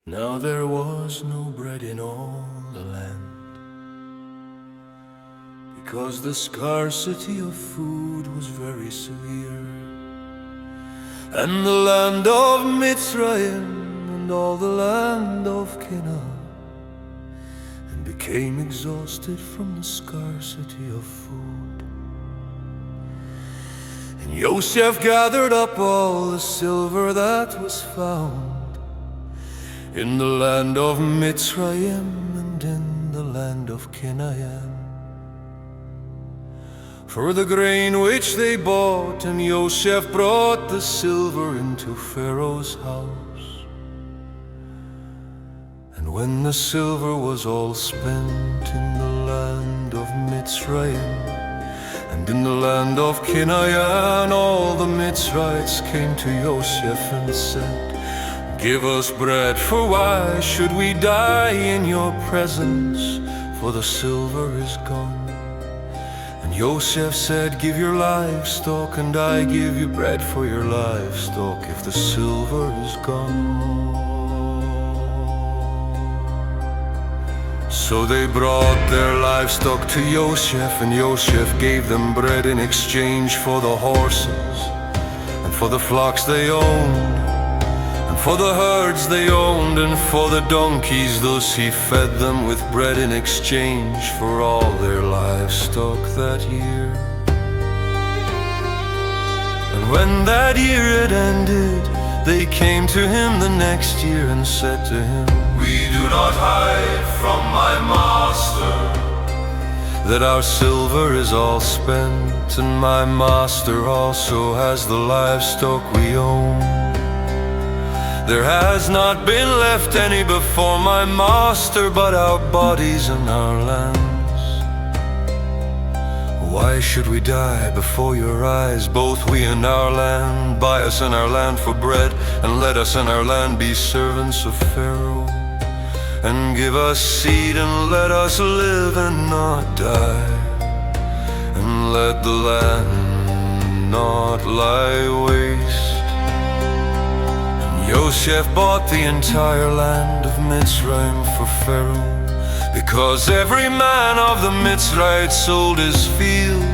Now there was no bread in all the land, because the scarcity of food was very severe. And the land of Mitzrayim and all the land of Canaan and became exhausted from the scarcity of food. And Yosef gathered up all the silver that was found in the land of Mitzrayim and in the land of Canaan, for the grain which they bought. And Yosef brought the silver into Pharaoh's house. And when the silver was all spent in the land of Mitzrayim and in the land of Canaan, all the Mitzrites came to Yosef and said, "Give us bread, for why should we die in your presence? For the silver is gone." And Yosef said, "Give your livestock, and I give you bread for your livestock, if the silver is gone." So they brought their livestock to Yosef, and Yosef gave them bread in exchange for the horses and for the flocks they owned, for the herds they owned, and for the donkeys. Thus he fed them with bread in exchange for all their livestock that year. And when that year had ended, they came to him the next year and said to him, "We do not hide from my master that our silver is all spent, and my master also has the livestock we own. There has not been left any before my master but our bodies and our lands. Why should we die before your eyes, both we and our land? Buy us and our land for bread, and let us and our land be servants of Pharaoh. And give us seed, and let us live and not die. And let the land not lie waste." Yosef bought the entire land of Mitzrayim for Pharaoh, because every man of the Mitzrites sold his field,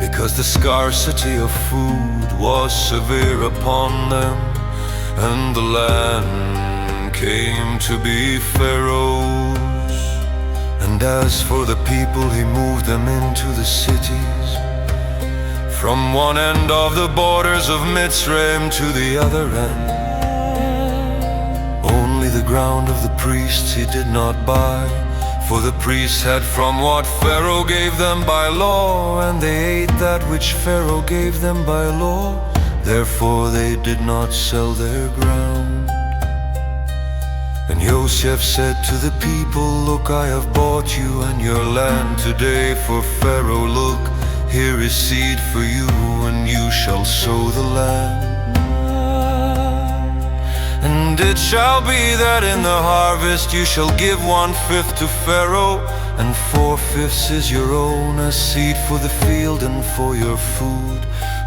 because the scarcity of food was severe upon them, and the land came to be Pharaoh's. And as for the people, he moved them into the cities, from one end of the borders of Mitzrayim to the other end. Only the ground of the priests he did not buy, for the priests had from what Pharaoh gave them by law, and they ate that which Pharaoh gave them by law. Therefore they did not sell their ground. And Yosef said to the people, "Look, I have bought you and your land today for Pharaoh. Look, here is seed for you, and you shall sow the land. And it shall be that in the harvest you shall give 1/5 to Pharaoh, and 4/5 is your own, as seed for the field and for your food,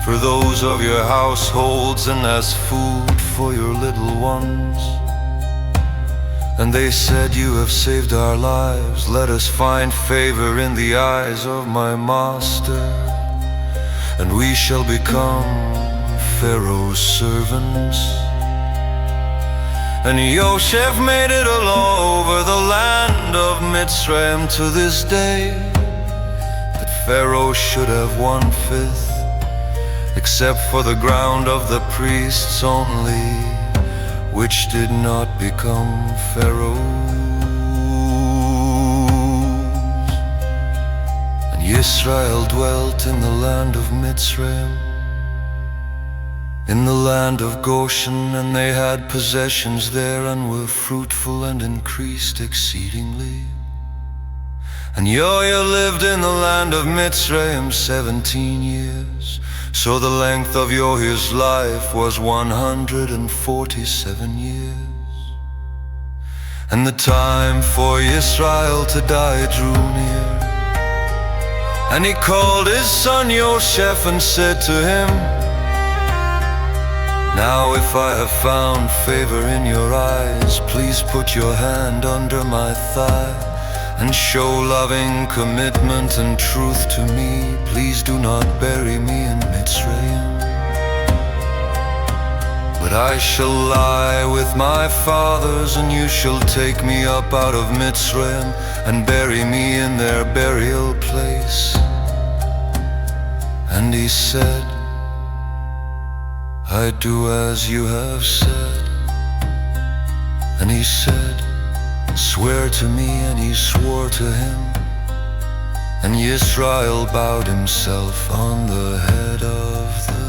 for those of your households, and as food for your little ones." And they said, "You have saved our lives. Let us find favor in the eyes of my master, and we shall become Pharaoh's servants." And Yosef made it all over the land of Mitzrayim to this day, that Pharaoh should have 1/5, except for the ground of the priests only, which did not become Pharaoh's. And Israel dwelt in the land of Mitzrayim, in the land of Goshen, and they had possessions there, and were fruitful and increased exceedingly. And Yoah lived in the land of Mitzrayim 17 years. So the length of Yoah's life was 147 years. And the time for Israel to die drew near. And he called his son Yosef and said to him, Now if I have found favor in your eyes, please put your hand under my thigh and show loving commitment and truth to me. Please do not bury me in Mitzrayim, but I shall lie with my fathers, and you shall take me up out of Mitzrayim and bury me in their burial place. And he said, I do as you have said. And he said, swear to me, and he swore to him. And Yisrael bowed himself on the head of the